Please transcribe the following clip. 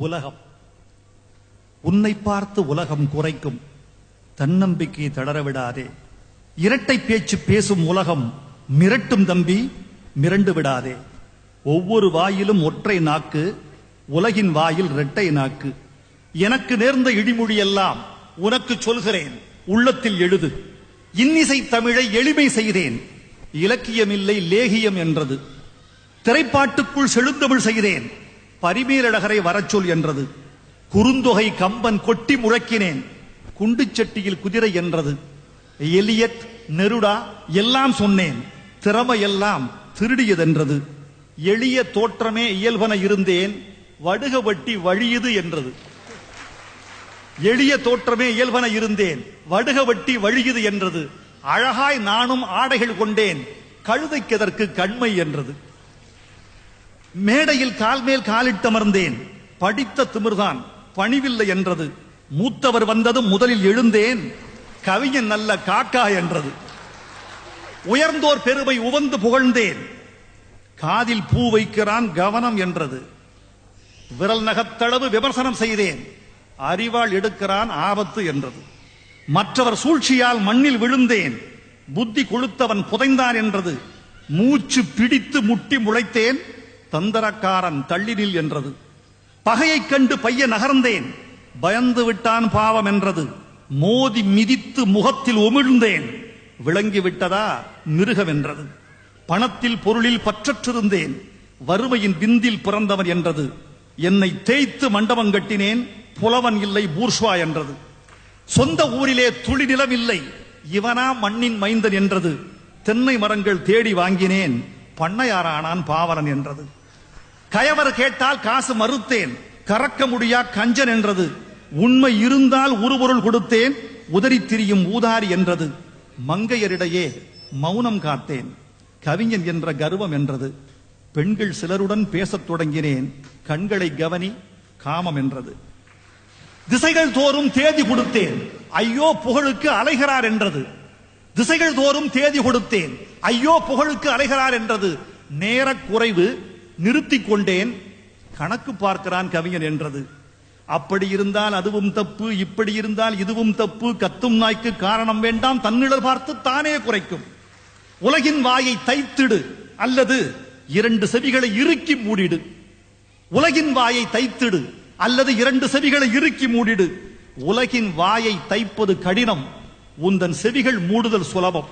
உலகம் உன்னை பார்த்து உலகம் குறைக்கும். தன்னம்பிக்கை தளரவிடாதே. இரட்டை பேச்சு பேசும் உலகம் மிரட்டும் தம்பி, மிரண்டு விடாதே. ஒவ்வொரு வாயிலும் ஒற்றை நாக்கு, உலகின் வாயில் இரட்டை நாக்கு. எனக்கு நேர்ந்த இடிமொழி எல்லாம் உனக்கு சொல்கிறேன், உள்ளத்தில் எழுது. இன்னிசை தமிழை எளிமை செய்தேன், இலக்கியமில்லை லேகியம் என்றது. திரைப்பாட்டுக்குள் செழுந்தமிழ் செய்தேன், பரிமேலழகரை வரச்சொல் என்றது. குறுந்தொகை கம்பன் கொட்டி முழக்கினேன், குண்டுச்சட்டியில் குதிரை என்றது. எலியட் நெருடா எல்லாம் சொன்னேன், திறமையெல்லாம் திருடியதென்றது. எளிய தோற்றமே இயல்பன இருந்தேன், வடுக வட்டி வழியுது என்றது. எளிய தோற்றமே இயல்பன இருந்தேன், வடுக வட்டி வழியுது என்றது. அழகாய் நானும் ஆடைகள் கொண்டேன், கழுதைக்கெதற்கு கண்மை என்றது. மேடையில் கால் மேல் காலிட்டமர்ந்தேன், படித்த திமிர்தான் பணிவில்லை என்றது. மூத்தவர் வந்ததும் முதலில் எழுந்தேன், கவிஞன் நல்ல காக்கா என்றது. உயர்ந்தோர் பெருமை உவந்து புகழ்ந்தேன், காதில் பூ வைக்கிறான் கவனம் என்றது. விரல் நகத்தளவு விமர்சனம் செய்தேன், அறிவாள் எடுக்கிறான் ஆபத்து என்றது. மற்றவர் சூழ்ச்சியால் மண்ணில் விழுந்தேன், புத்தி கொளுத்தவன் புதைந்தான் என்றது. மூச்சு பிடித்து முட்டி முளைத்தேன், தந்தரக்காரன் தள்ளினில் என்றது. பகையைக் கண்டு பைய நகர்ந்தேன், பயந்து விட்டான் பாவம் என்றது. மோதி மிதித்து முகத்தில் உமிழ்ந்தேன், விளங்கி விட்டதா மிருகம் என்றது. பணத்தில் பொருளில் பற்றற்றிருந்தேன், வறுமையின் விந்தில் பிறந்தவன் என்றது. என்னை தேய்த்து மண்டபம் கட்டினேன், புலவன் இல்லை பூர்ஷ்வா என்றது. சொந்த ஊரிலே துளி நிலமில்லை, இவனா மண்ணின் மைந்தன் என்றது. தென்னை மரங்கள் தேடி வாங்கினேன், பண்ணையாரானான் பாவலன் என்றது. கயவர் கேட்டால் காசு மறுத்தேன், கறக்க முடியா கஞ்சன் என்றது. உண்மை இருந்தால் உருபொருள் கொடுத்தேன், உதறி திரியும் ஊதாரி என்றது. மங்கையரிடையே மௌனம் காத்தேன், கவிஞன் என்ற கர்வம் என்றது. பெண்கள் சிலருடன் பேசத் தொடங்கினேன், கண்களை கவனி காமம் என்றது. திசைகள் தோறும் தேதி கொடுத்தேன், ஐயோ புகழுக்கு அலைகிறார் என்றது. திசைகள் தோறும் தேதி கொடுத்தேன், ஐயோ புகழுக்கு அலைகிறார் என்றது. நேர குறைவு நிறுத்திக் கொண்டேன், கணக்கு பார்க்கிறான் கவிஞன் என்றது. அப்படி இருந்தால் அதுவும் தப்பு, இப்படி இருந்தால் இதுவும் தப்பு. கத்தும் நாய்க்கு காரணம் வேண்டாம், தன்னிழல் பார்த்து தானே குறைக்கும். உலகின் வாயை தைத்திடு, அல்லது இரண்டு செவிகளை இறுக்கி மூடிடு. உலகின் வாயை தைத்திடு, அல்லது இரண்டு செவிகளை இறுக்கி மூடிடு. உலகின் வாயை தைப்பது கடினம், உந்தன் செவிகள் மூடுதல் சுலபம்.